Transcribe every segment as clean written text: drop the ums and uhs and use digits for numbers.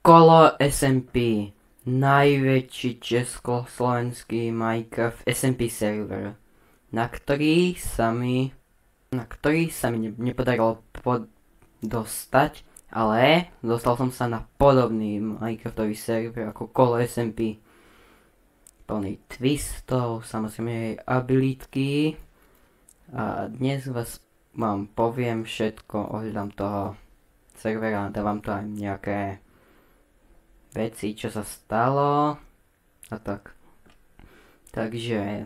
Kolo SMP, najväčší československý Minecraft SMP server, na ktorý sa mi nepodarilo dostať, ale dostal som sa na podobný Minecraftový server ako Kolo SMP, plný twistov, samozrejme aj abilitky, a dnes vám poviem všetko ohľadom toho servera, dávam to aj nejaké veci, čo sa stalo a tak. Takže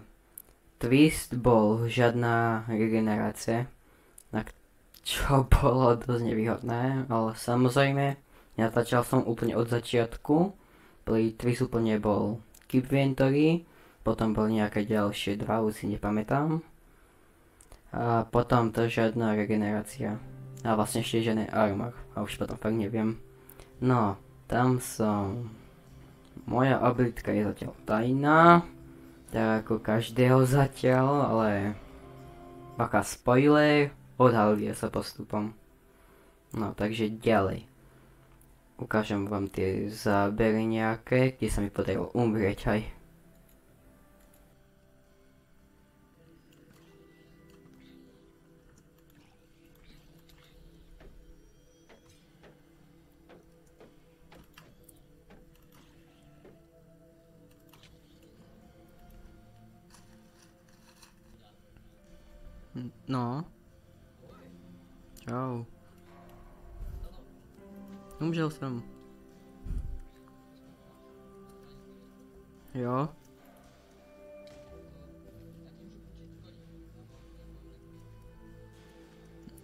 twist bol žiadna regenerácia, čo bolo dosť nevýhodné, ale samozrejme natáčal som úplne od začiatku. Prvý twist úplne bol Keep Inventory, potom bol nejaké ďalšie dva, už si nepamätám. A potom to žiadna regenerácia. A vlastne ešte žiadne armor, a už potom fakt neviem. No, tam som... Moja abilitka je zatiaľ tajná, tak ako každého zatiaľ, ale... Baká spoiler, odhalí sa postupom. No, takže ďalej. Ukážem vám tie zábery nejaké, kde sa mi podarilo umrieť aj. No. Čau. Umřel jsem. Jo.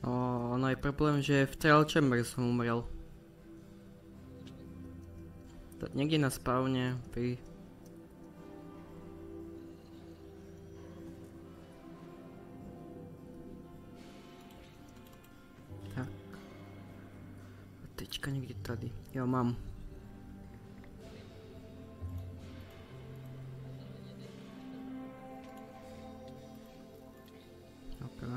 Ono je problém, že v Trial Chamber som umrel. Niekde na spawne pri... Tak. Tečka niekde tady. Jo, mám. Okay.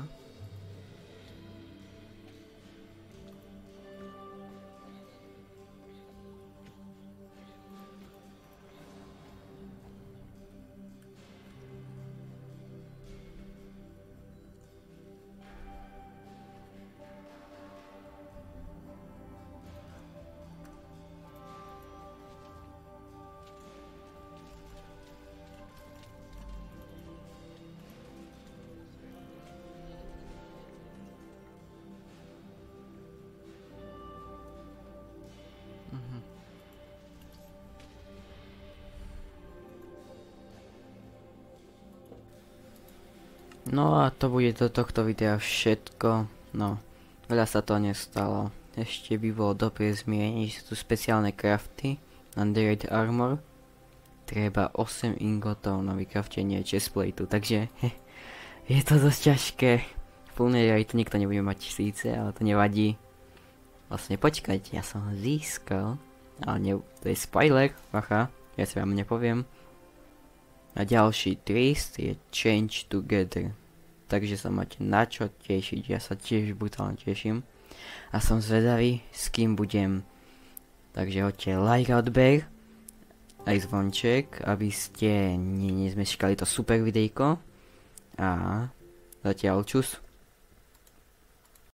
No a to bude do tohto videa všetko. No, veľa sa to nestalo. Ešte by bolo dobre zmieniť, že sú tu speciálne crafty na Dread Armor. Treba 8 ingotov na vycraftenie chestplateu, takže je to dosť ťažké. V plnej aj to nikto nebude mať síce, ale to nevadí. Vlastne počkajte, ja som ho získal. Ale nie, to je spoiler, bacha, ja si vám nepoviem. A ďalší twist je Change Together. Takže sa máte na čo tešiť, ja sa tiež brutálne teším. A som zvedavý, s kým budem. Takže hoďte like a odber, aj zvonček, aby ste nezmeškali to super videjko. A zatiaľ čus.